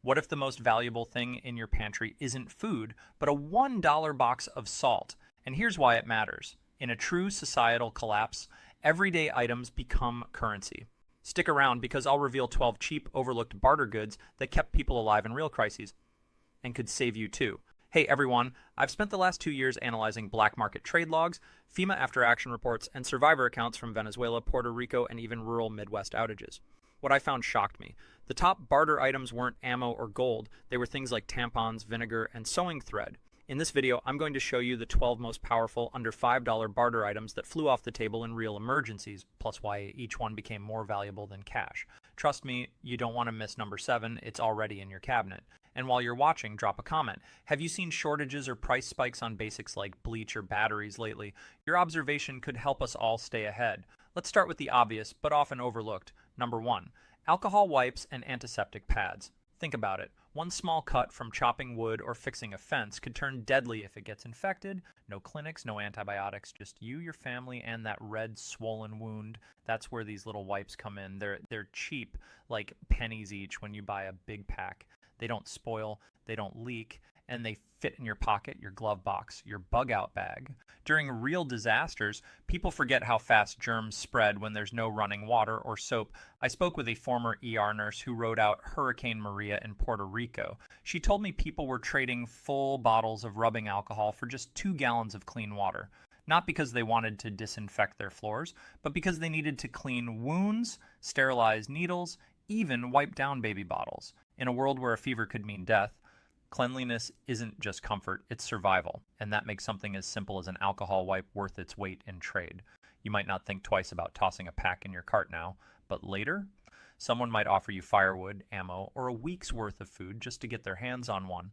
What if the most valuable thing in your pantry isn't food, but a $1 box of salt? And here's why it matters. In a true societal collapse, everyday items become currency. Stick around because I'll reveal 12 cheap, overlooked barter goods that kept people alive in real crises and could save you too. Hey everyone, I've spent the last 2 years analyzing black market trade logs, FEMA after action reports, and survivor accounts from Venezuela, Puerto Rico, and even rural Midwest outages. What I found shocked me. The top barter items weren't ammo or gold, they were things like tampons, vinegar, and sewing thread. In this video, I'm going to show you the 12 most powerful under $5 barter items that flew off the table in real emergencies, plus why each one became more valuable than cash. Trust me, you don't want to miss number 7, it's already in your cabinet. And while you're watching, drop a comment. Have you seen shortages or price spikes on basics like bleach or batteries lately? Your observation could help us all stay ahead. Let's start with the obvious, but often overlooked. Number 1, alcohol wipes and antiseptic pads. Think about it. One small cut from chopping wood or fixing a fence could turn deadly if it gets infected. No clinics, no antibiotics, just you, your family, and that red swollen wound. That's where these little wipes come in. They're cheap, like pennies each when you buy a big pack. They don't spoil, they don't leak, and they fit in your pocket, your glove box, your bug out bag. During real disasters, people forget how fast germs spread when there's no running water or soap. I spoke with a former ER nurse who rode out Hurricane Maria in Puerto Rico. She told me people were trading full bottles of rubbing alcohol for just 2 gallons of clean water. Not because they wanted to disinfect their floors, but because they needed to clean wounds, sterilize needles, even wipe down baby bottles. In a world where a fever could mean death, cleanliness isn't just comfort, it's survival, and that makes something as simple as an alcohol wipe worth its weight in trade. You might not think twice about tossing a pack in your cart now, but later, someone might offer you firewood, ammo, or a week's worth of food just to get their hands on one.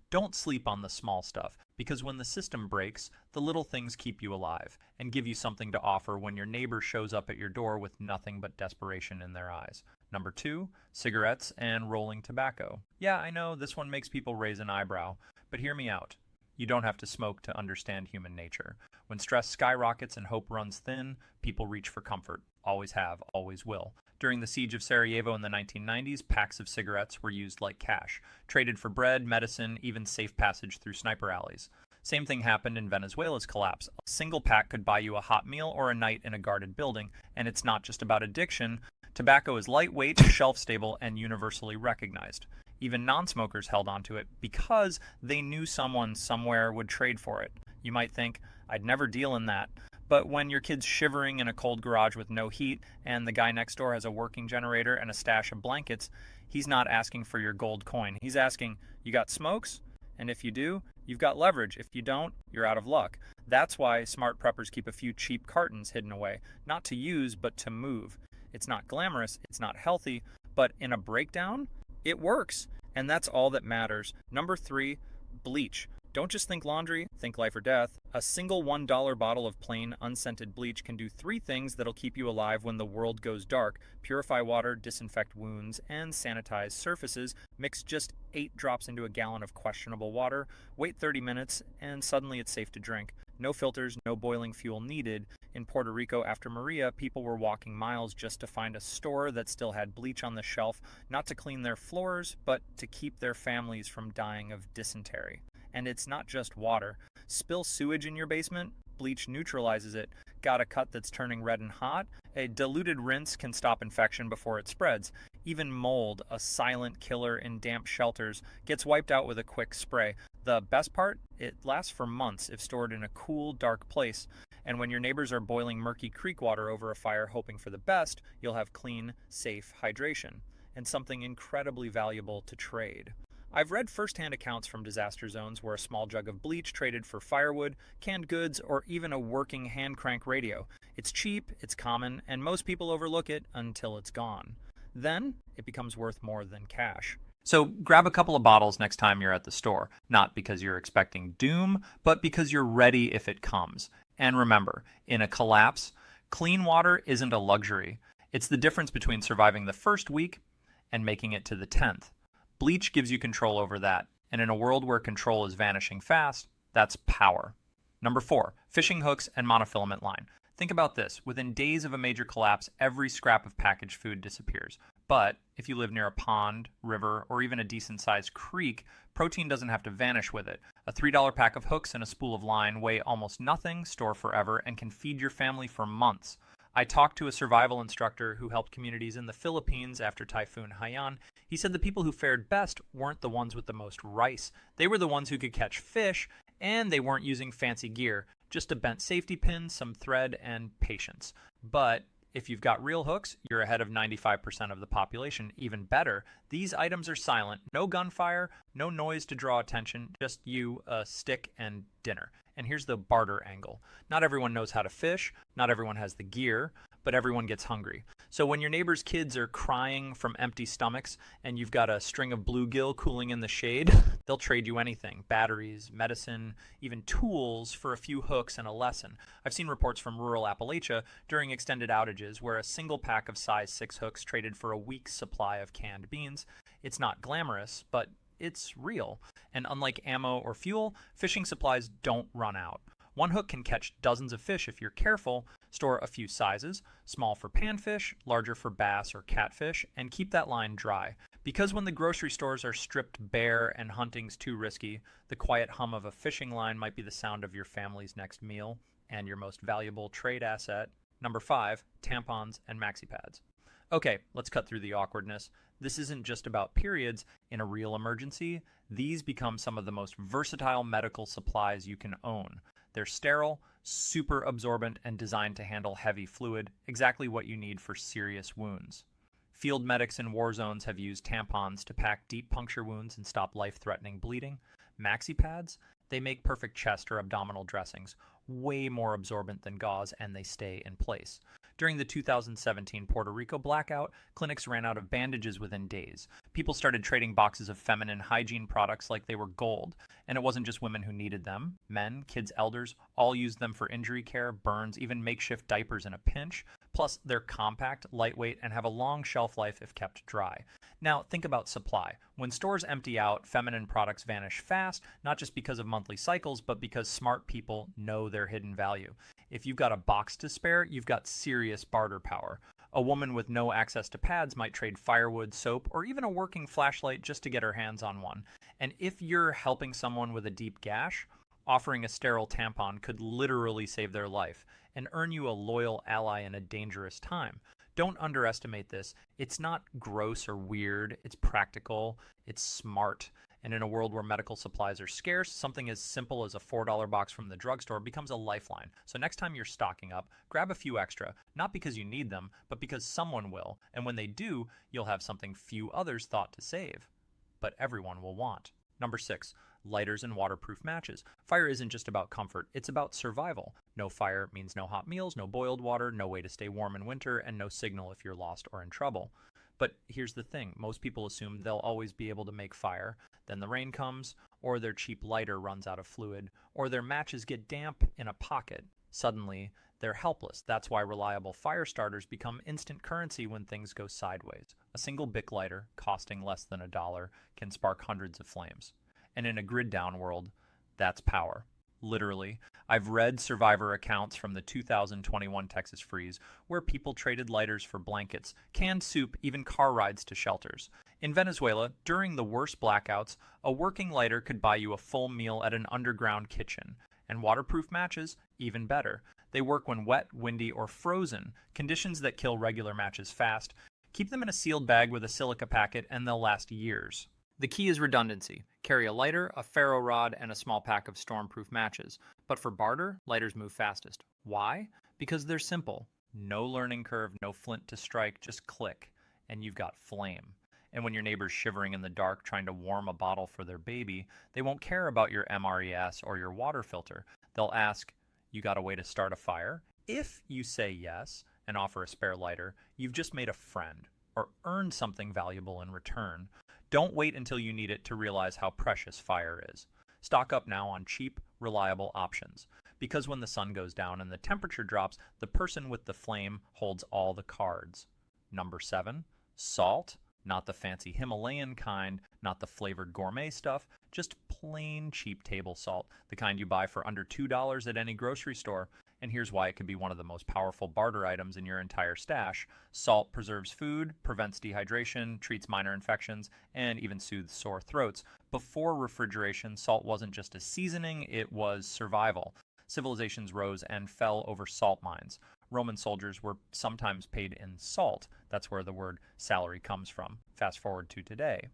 Don't sleep on the small stuff, because when the system breaks, the little things keep you alive and give you something to offer when your neighbor shows up at your door with nothing but desperation in their eyes. Number 2, cigarettes and rolling tobacco. Yeah, I know this one makes people raise an eyebrow, but hear me out. You don't have to smoke to understand human nature. When stress skyrockets and hope runs thin, people reach for comfort. Always have, always will. During the siege of Sarajevo in the 1990s, packs of cigarettes were used like cash, traded for bread, medicine, even safe passage through sniper alleys. Same thing happened in Venezuela's collapse. A single pack could buy you a hot meal or a night in a guarded building, and it's not just about addiction. Tobacco is lightweight, shelf-stable, and universally recognized. Even non-smokers held onto it because they knew someone somewhere would trade for it. You might think, I'd never deal in that. But when your kid's shivering in a cold garage with no heat, and the guy next door has a working generator and a stash of blankets, he's not asking for your gold coin. He's asking, you got smokes? And if you do, you've got leverage. If you don't, you're out of luck. That's why smart preppers keep a few cheap cartons hidden away, not to use, but to move. It's not glamorous, it's not healthy, but in a breakdown, it works. And that's all that matters. Number 3, bleach. Don't just think laundry, think life or death. A single $1 bottle of plain, unscented bleach can do 3 things that'll keep you alive when the world goes dark. Purify water, disinfect wounds, and sanitize surfaces. Mix just 8 drops into a gallon of questionable water. Wait 30 minutes, and suddenly it's safe to drink. No filters, no boiling fuel needed. In Puerto Rico after Maria, people were walking miles just to find a store that still had bleach on the shelf, not to clean their floors, but to keep their families from dying of dysentery. And it's not just water. Spill sewage in your basement, bleach neutralizes it. Got a cut that's turning red and hot? A diluted rinse can stop infection before it spreads. Even mold, a silent killer in damp shelters, gets wiped out with a quick spray. The best part? It lasts for months if stored in a cool, dark place. And when your neighbors are boiling murky creek water over a fire hoping for the best, you'll have clean, safe hydration. And something incredibly valuable to trade. I've read first-hand accounts from disaster zones where a small jug of bleach traded for firewood, canned goods, or even a working hand-crank radio. It's cheap, it's common, and most people overlook it until it's gone. Then, it becomes worth more than cash. So grab a couple of bottles next time you're at the store, not because you're expecting doom, but because you're ready if it comes. And remember, in a collapse, clean water isn't a luxury. It's the difference between surviving the first week and making it to the 10th. Bleach gives you control over that, and in a world where control is vanishing fast, that's power. Number 4, fishing hooks and monofilament line. Think about this. Within days of a major collapse, every scrap of packaged food disappears. But if you live near a pond, river, or even a decent-sized creek, protein doesn't have to vanish with it. A $3 pack of hooks and a spool of line weigh almost nothing, store forever, and can feed your family for months. I talked to a survival instructor who helped communities in the Philippines after Typhoon Haiyan. He said the people who fared best weren't the ones with the most rice. They were the ones who could catch fish, and they weren't using fancy gear. Just a bent safety pin, some thread, and patience. But if you've got real hooks, you're ahead of 95% of the population. Even better, these items are silent. No gunfire, no noise to draw attention, just you, a stick, and dinner. And here's the barter angle. Not everyone knows how to fish, not everyone has the gear, but everyone gets hungry. So when your neighbor's kids are crying from empty stomachs and you've got a string of bluegill cooling in the shade, they'll trade you anything. Batteries, medicine, even tools for a few hooks and a lesson. I've seen reports from rural Appalachia during extended outages where a single pack of size 6 hooks traded for a week's supply of canned beans. It's not glamorous, but it's real. And unlike ammo or fuel, fishing supplies don't run out. One hook can catch dozens of fish if you're careful. Store a few sizes, small for panfish, larger for bass or catfish, and keep that line dry. Because when the grocery stores are stripped bare and hunting's too risky, the quiet hum of a fishing line might be the sound of your family's next meal and your most valuable trade asset. Number 5, tampons and maxi pads. Okay, let's cut through the awkwardness. This isn't just about periods. In a real emergency, these become some of the most versatile medical supplies you can own. They're sterile, super absorbent, and designed to handle heavy fluid, exactly what you need for serious wounds. Field medics in war zones have used tampons to pack deep puncture wounds and stop life-threatening bleeding. Maxi pads, they make perfect chest or abdominal dressings, way more absorbent than gauze, and they stay in place. During the 2017 Puerto Rico blackout, clinics ran out of bandages within days. People started trading boxes of feminine hygiene products like they were gold. And it wasn't just women who needed them. Men, kids, elders, all used them for injury care, burns, even makeshift diapers in a pinch. Plus, they're compact, lightweight, and have a long shelf life if kept dry. Now, think about supply. When stores empty out, feminine products vanish fast, not just because of monthly cycles, but because smart people know their hidden value. If you've got a box to spare, you've got serious barter power. A woman with no access to pads might trade firewood, soap, or even a working flashlight just to get her hands on one. And if you're helping someone with a deep gash, offering a sterile tampon could literally save their life and earn you a loyal ally in a dangerous time. Don't underestimate this. It's not gross or weird. It's practical. It's smart. And in a world where medical supplies are scarce, something as simple as a $4 box from the drugstore becomes a lifeline. So next time you're stocking up, grab a few extra, not because you need them, but because someone will. And when they do, you'll have something few others thought to save, but everyone will want. Number 6, lighters and waterproof matches. Fire isn't just about comfort, it's about survival. No fire means no hot meals, no boiled water, no way to stay warm in winter, and no signal if you're lost or in trouble. But here's the thing, most people assume they'll always be able to make fire. Then the rain comes, or their cheap lighter runs out of fluid, or their matches get damp in a pocket. Suddenly, they're helpless. That's why reliable fire starters become instant currency when things go sideways. A single Bic lighter, costing less than $1, can spark hundreds of flames. And in a grid-down world, that's power. Literally. I've read survivor accounts from the 2021 Texas freeze where people traded lighters for blankets, canned soup, even car rides to shelters. In Venezuela, during the worst blackouts, a working lighter could buy you a full meal at an underground kitchen. And waterproof matches, even better. They work when wet, windy, or frozen, conditions that kill regular matches fast. Keep them in a sealed bag with a silica packet and they'll last years. The key is redundancy. Carry a lighter, a ferro rod, and a small pack of stormproof matches. But for barter, lighters move fastest. Why? Because they're simple. No learning curve, no flint to strike, just click, and you've got flame. And when your neighbor's shivering in the dark trying to warm a bottle for their baby, they won't care about your MRES or your water filter. They'll ask, you got a way to start a fire? If you say yes and offer a spare lighter, you've just made a friend or earned something valuable in return. Don't wait until you need it to realize how precious fire is. Stock up now on cheap, reliable options. Because when the sun goes down and the temperature drops, the person with the flame holds all the cards. Number 7, salt. Not the fancy Himalayan kind, not the flavored gourmet stuff, just plain cheap table salt, the kind you buy for under $2 at any grocery store. And here's why it can be one of the most powerful barter items in your entire stash. Salt preserves food, prevents dehydration, treats minor infections, and even soothes sore throats. Before refrigeration, salt wasn't just a seasoning, it was survival. Civilizations rose and fell over salt mines. Roman soldiers were sometimes paid in salt. That's where the word salary comes from. Fast forward to today.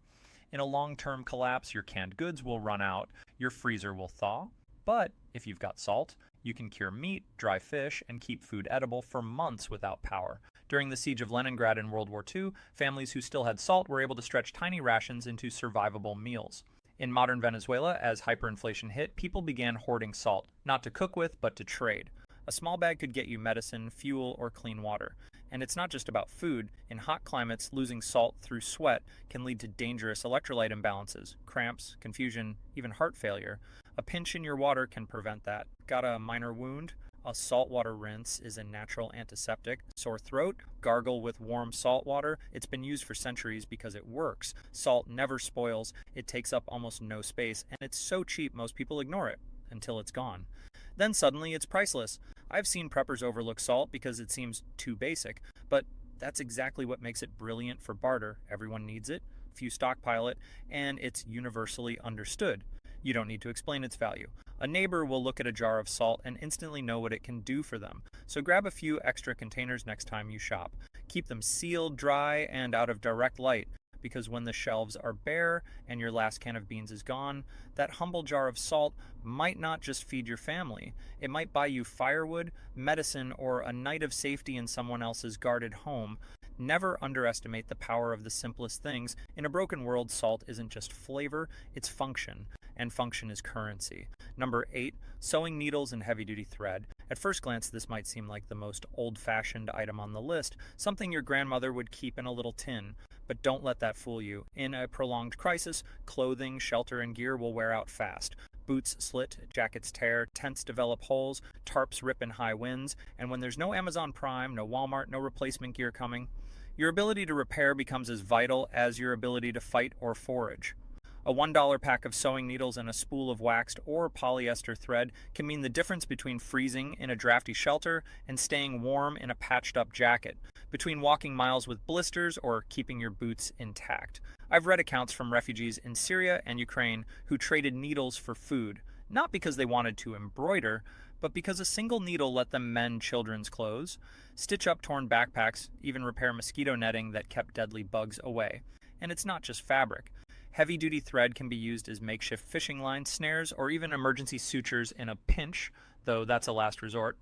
In a long-term collapse, your canned goods will run out, your freezer will thaw. But if you've got salt, you can cure meat, dry fish, and keep food edible for months without power. During the siege of Leningrad in World War II, families who still had salt were able to stretch tiny rations into survivable meals. In modern Venezuela, as hyperinflation hit, people began hoarding salt, not to cook with, but to trade. A small bag could get you medicine, fuel, or clean water. And it's not just about food. In hot climates, losing salt through sweat can lead to dangerous electrolyte imbalances, cramps, confusion, even heart failure. A pinch in your water can prevent that. Got a minor wound? A saltwater rinse is a natural antiseptic. Sore throat? Gargle with warm salt water. It's been used for centuries because it works. Salt never spoils, it takes up almost no space, and it's so cheap most people ignore it until it's gone. Then suddenly it's priceless. I've seen preppers overlook salt because it seems too basic, but that's exactly what makes it brilliant for barter. Everyone needs it, few stockpile it, and it's universally understood. You don't need to explain its value. A neighbor will look at a jar of salt and instantly know what it can do for them. So grab a few extra containers next time you shop. Keep them sealed, dry, and out of direct light, because when the shelves are bare and your last can of beans is gone, that humble jar of salt might not just feed your family. It might buy you firewood, medicine, or a night of safety in someone else's guarded home. Never underestimate the power of the simplest things. In a broken world, salt isn't just flavor, it's function. And function is currency. Number 8, sewing needles and heavy-duty thread. At first glance, this might seem like the most old-fashioned item on the list, something your grandmother would keep in a little tin. But don't let that fool you. In a prolonged crisis, clothing, shelter, and gear will wear out fast. Boots slit, jackets tear, tents develop holes, tarps rip in high winds, and when there's no Amazon Prime, no Walmart, no replacement gear coming, your ability to repair becomes as vital as your ability to fight or forage. A $1 pack of sewing needles and a spool of waxed or polyester thread can mean the difference between freezing in a drafty shelter and staying warm in a patched-up jacket, between walking miles with blisters or keeping your boots intact. I've read accounts from refugees in Syria and Ukraine who traded needles for food, not because they wanted to embroider, but because a single needle let them mend children's clothes, stitch up torn backpacks, even repair mosquito netting that kept deadly bugs away. And it's not just fabric. Heavy-duty thread can be used as makeshift fishing lines, snares, or even emergency sutures in a pinch, though that's a last resort.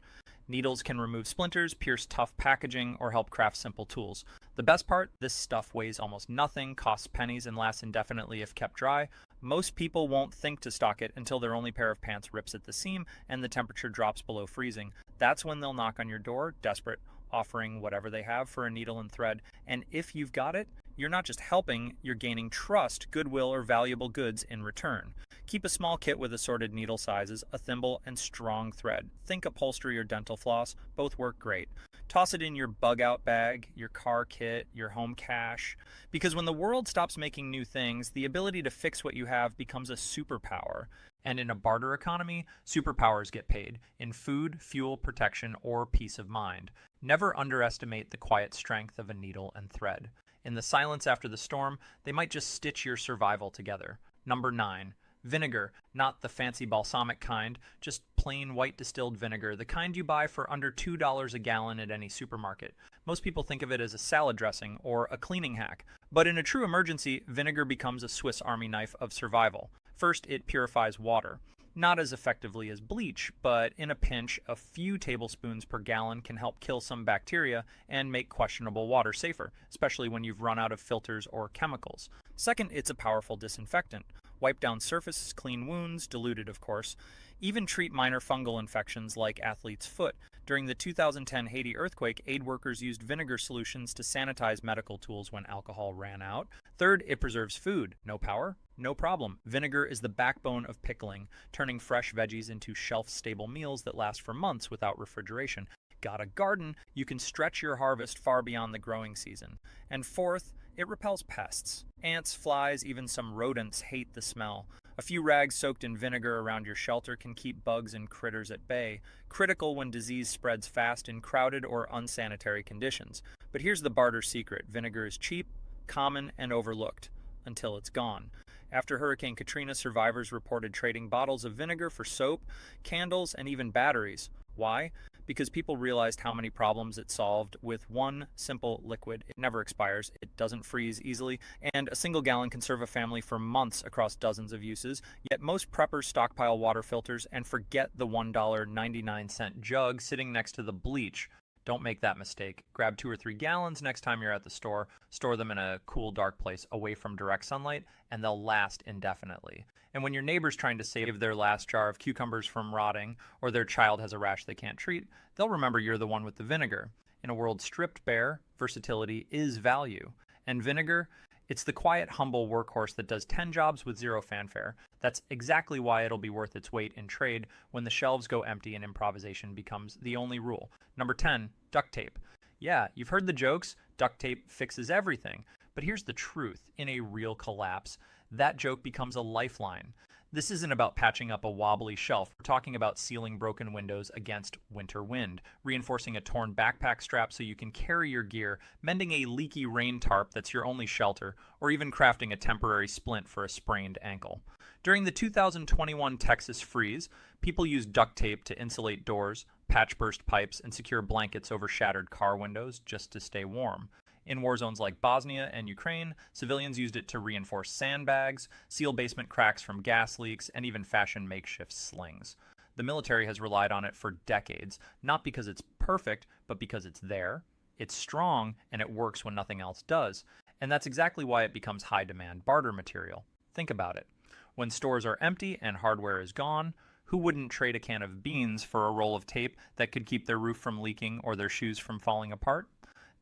Needles can remove splinters, pierce tough packaging, or help craft simple tools. The best part, this stuff weighs almost nothing, costs pennies, and lasts indefinitely if kept dry. Most people won't think to stock it until their only pair of pants rips at the seam and the temperature drops below freezing. That's when they'll knock on your door, desperate, offering whatever they have for a needle and thread. And if you've got it, you're not just helping, you're gaining trust, goodwill, or valuable goods in return. Keep a small kit with assorted needle sizes, a thimble, and strong thread. Think upholstery or dental floss, both work great. Toss it in your bug-out bag, your car kit, your home cache. Because when the world stops making new things, the ability to fix what you have becomes a superpower. And in a barter economy, superpowers get paid in food, fuel, protection, or peace of mind. Never underestimate the quiet strength of a needle and thread. In the silence after the storm, they might just stitch your survival together. Number 9. Vinegar, not the fancy balsamic kind, just plain white distilled vinegar, the kind you buy for under $2 a gallon at any supermarket. Most people think of it as a salad dressing or a cleaning hack, but in a true emergency, vinegar becomes a Swiss Army knife of survival. First, it purifies water. Not as effectively as bleach, but in a pinch, a few tablespoons per gallon can help kill some bacteria and make questionable water safer, especially when you've run out of filters or chemicals. Second, it's a powerful disinfectant. Wipe down surfaces, clean wounds, diluted of course. Even treat minor fungal infections like athlete's foot. During the 2010 Haiti earthquake, aid workers used vinegar solutions to sanitize medical tools when alcohol ran out. Third, it preserves food. No power? No problem. Vinegar is the backbone of pickling, turning fresh veggies into shelf-stable meals that last for months without refrigeration. Got a garden? You can stretch your harvest far beyond the growing season. And fourth, it repels pests. Ants, flies, even some rodents hate the smell. A few rags soaked in vinegar around your shelter can keep bugs and critters at bay, critical when disease spreads fast in crowded or unsanitary conditions. But here's the barter secret: vinegar is cheap, common, and overlooked until it's gone. After Hurricane Katrina, survivors reported trading bottles of vinegar for soap, candles, and even batteries. Why? Because people realized how many problems it solved with one simple liquid. It never expires, it doesn't freeze easily, and a single gallon can serve a family for months across dozens of uses. Yet most preppers stockpile water filters and forget the $1.99 jug sitting next to the bleach. Don't make that mistake. Grab 2 or 3 gallons next time you're at the store. Store them in a cool, dark place away from direct sunlight, and they'll last indefinitely. And when your neighbor's trying to save their last jar of cucumbers from rotting, or their child has a rash they can't treat, they'll remember you're the one with the vinegar. In a world stripped bare, versatility is value. And vinegar, it's the quiet, humble workhorse that does 10 jobs with zero fanfare. That's exactly why it'll be worth its weight in trade when the shelves go empty and improvisation becomes the only rule. Number 10, duct tape. Yeah, you've heard the jokes, duct tape fixes everything. But here's the truth: in a real collapse, that joke becomes a lifeline. This isn't about patching up a wobbly shelf. We're talking about sealing broken windows against winter wind, reinforcing a torn backpack strap so you can carry your gear, mending a leaky rain tarp that's your only shelter, or even crafting a temporary splint for a sprained ankle. During the 2021 Texas freeze, people used duct tape to insulate doors, patch burst pipes, and secure blankets over shattered car windows just to stay warm. In war zones like Bosnia and Ukraine, civilians used it to reinforce sandbags, seal basement cracks from gas leaks, and even fashion makeshift slings. The military has relied on it for decades, not because it's perfect, but because it's there, it's strong, and it works when nothing else does. And that's exactly why it becomes high-demand barter material. Think about it. When stores are empty and hardware is gone, who wouldn't trade a can of beans for a roll of tape that could keep their roof from leaking or their shoes from falling apart?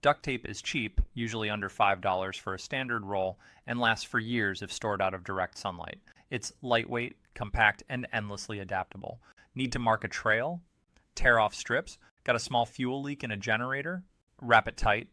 Duct tape is cheap, usually under $5 for a standard roll, and lasts for years if stored out of direct sunlight. It's lightweight, compact, and endlessly adaptable. Need to mark a trail? Tear off strips? Got a small fuel leak in a generator? Wrap it tight,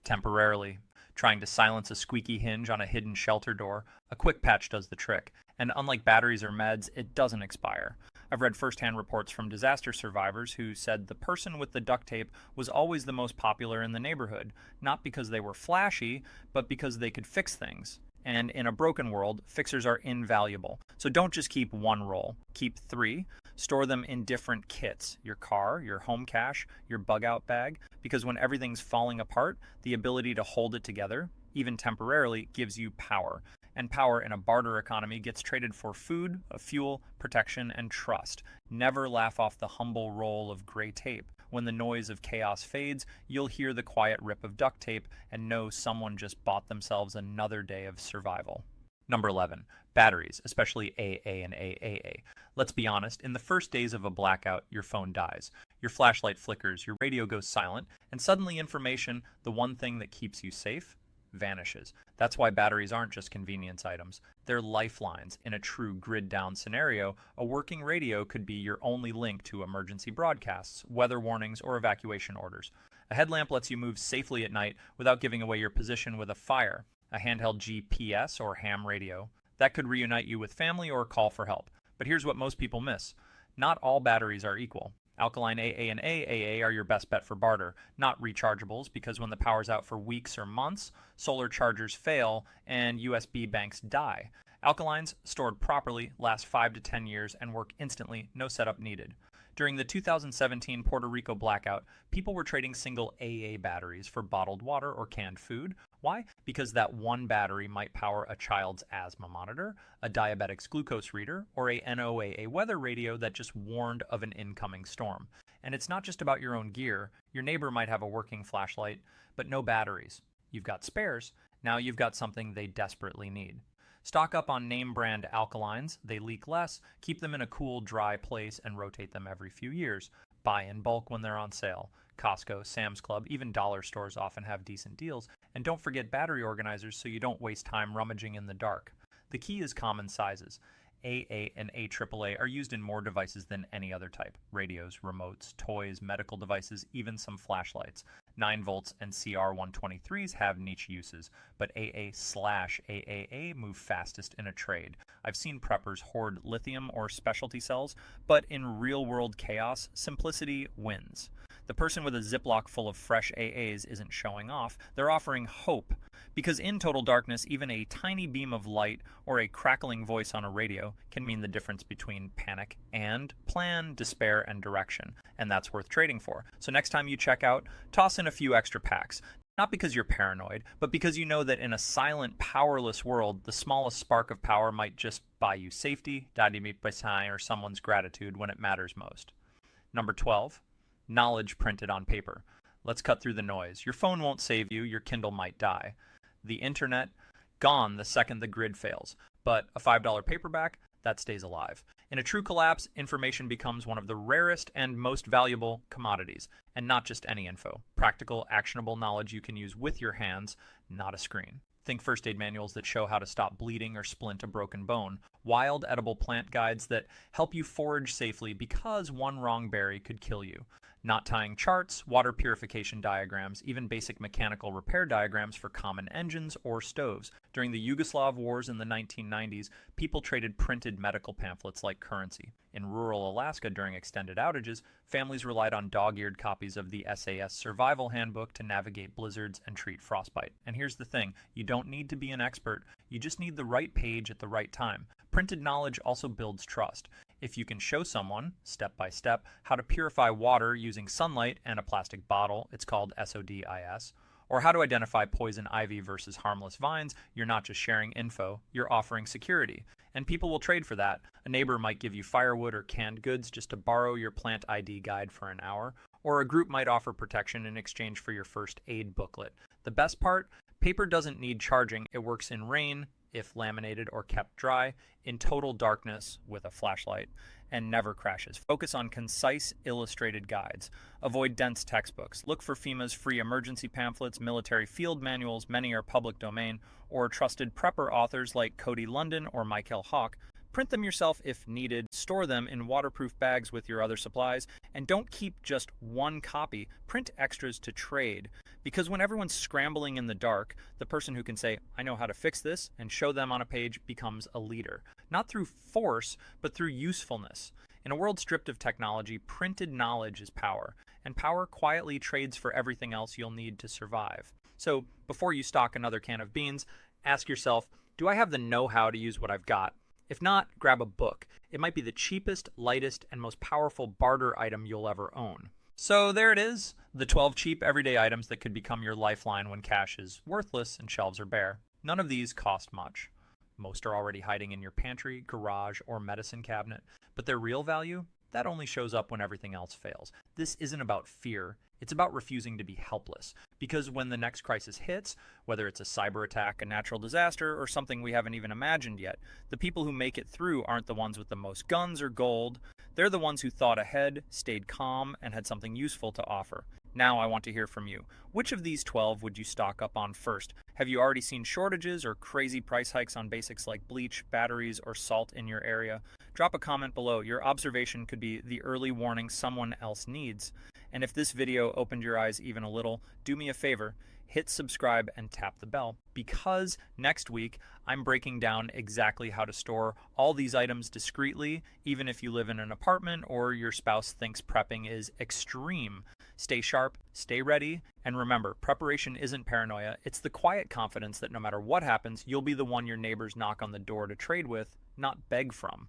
temporarily. Trying to silence a squeaky hinge on a hidden shelter door? A quick patch does the trick. And unlike batteries or meds, it doesn't expire. I've read firsthand reports from disaster survivors who said the person with the duct tape was always the most popular in the neighborhood, not because they were flashy, but because they could fix things. And in a broken world, fixers are invaluable. So don't just keep one roll. Keep 3. Store them in different kits: your car, your home cache, your bug out bag, because when everything's falling apart, the ability to hold it together, even temporarily, gives you power. And power in a barter economy gets traded for food, fuel, protection, and trust. Never laugh off the humble roll of gray tape. When the noise of chaos fades, you'll hear the quiet rip of duct tape and know someone just bought themselves another day of survival. Number 11, batteries, especially AA and AAA. Let's be honest, in the first days of a blackout, your phone dies. Your flashlight flickers, your radio goes silent, and suddenly information, the one thing that keeps you safe, vanishes. That's why batteries aren't just convenience items. They're lifelines. In a true grid-down scenario, a working radio could be your only link to emergency broadcasts, weather warnings, or evacuation orders. A headlamp lets you move safely at night without giving away your position with a fire. A handheld GPS or ham radio, that could reunite you with family or call for help. But here's what most people miss. Not all batteries are equal. Alkaline AA and AAA are your best bet for barter, not rechargeables, because when the power's out for weeks or months, solar chargers fail and USB banks die. Alkalines, stored properly, last 5 to 10 years and work instantly, no setup needed. During the 2017 Puerto Rico blackout, people were trading single AA batteries for bottled water or canned food. Why? Because that one battery might power a child's asthma monitor, a diabetic's glucose reader, or a NOAA weather radio that just warned of an incoming storm. And it's not just about your own gear. Your neighbor might have a working flashlight, but no batteries. You've got spares. Now you've got something they desperately need. Stock up on name brand alkalines. They leak less. Keep them in a cool, dry place and rotate them every few years. Buy in bulk when they're on sale. Costco, Sam's Club, even dollar stores often have decent deals. And don't forget battery organizers so you don't waste time rummaging in the dark. The key is common sizes. AA and AAA are used in more devices than any other type. Radios, remotes, toys, medical devices, even some flashlights. 9 volts and CR123s have niche uses, but AA/AAA move fastest in a trade. I've seen preppers hoard lithium or specialty cells, but in real-world chaos, simplicity wins. The person with a Ziploc full of fresh AAs isn't showing off, they're offering hope. Because in total darkness, even a tiny beam of light or a crackling voice on a radio can mean the difference between panic and plan, despair, and direction. And that's worth trading for. So next time you check out, toss in a few extra packs. Not because you're paranoid, but because you know that in a silent, powerless world, the smallest spark of power might just buy you safety, or someone's gratitude when it matters most. Number 12. Knowledge printed on paper. Let's cut through the noise. Your phone won't save you, your Kindle might die. The internet, gone the second the grid fails. But a $5 paperback, that stays alive. In a true collapse, information becomes one of the rarest and most valuable commodities. And not just any info. Practical, actionable knowledge you can use with your hands, not a screen. Think first aid manuals that show how to stop bleeding or splint a broken bone. Wild edible plant guides that help you forage safely because one wrong berry could kill you. Not tying charts, water purification diagrams, even basic mechanical repair diagrams for common engines or stoves. During the Yugoslav wars in the 1990s, people traded printed medical pamphlets like currency. In rural Alaska during extended outages, families relied on dog-eared copies of the SAS Survival Handbook to navigate blizzards and treat frostbite. And here's the thing, you don't need to be an expert, you just need the right page at the right time. Printed knowledge also builds trust. If you can show someone, step by step, how to purify water using sunlight and a plastic bottle, it's called SODIS, or how to identify poison ivy versus harmless vines, you're not just sharing info, you're offering security. And people will trade for that. A neighbor might give you firewood or canned goods just to borrow your plant ID guide for an hour, or a group might offer protection in exchange for your first aid booklet. The best part? Paper doesn't need charging. It works in rain, if laminated or kept dry, in total darkness with a flashlight, and never crashes. Focus on concise, illustrated guides. Avoid dense textbooks. Look for FEMA's free emergency pamphlets, military field manuals, many are public domain, or trusted prepper authors like Cody London or Michael Hawk. Print them yourself if needed, store them in waterproof bags with your other supplies, and don't keep just one copy. Print extras to trade. Because when everyone's scrambling in the dark, the person who can say, I know how to fix this, and show them on a page becomes a leader. Not through force, but through usefulness. In a world stripped of technology, printed knowledge is power, and power quietly trades for everything else you'll need to survive. So, before you stock another can of beans, ask yourself, do I have the know-how to use what I've got? If not, grab a book. It might be the cheapest, lightest, and most powerful barter item you'll ever own. So there it is, the 12 cheap everyday items that could become your lifeline when cash is worthless and shelves are bare. None of these cost much. Most are already hiding in your pantry, garage, or medicine cabinet, but their real value? That only shows up when everything else fails. This isn't about fear. It's about refusing to be helpless. Because when the next crisis hits, whether it's a cyber attack, a natural disaster, or something we haven't even imagined yet, the people who make it through aren't the ones with the most guns or gold. They're the ones who thought ahead, stayed calm, and had something useful to offer. Now I want to hear from you. Which of these 12 would you stock up on first? Have you already seen shortages or crazy price hikes on basics like bleach, batteries, or salt in your area? Drop a comment below. Your observation could be the early warning someone else needs. And if this video opened your eyes even a little, do me a favor, hit subscribe and tap the bell, because next week I'm breaking down exactly how to store all these items discreetly, even if you live in an apartment or your spouse thinks prepping is extreme. Stay sharp, stay ready, and remember, preparation isn't paranoia, it's the quiet confidence that no matter what happens, you'll be the one your neighbors knock on the door to trade with, not beg from.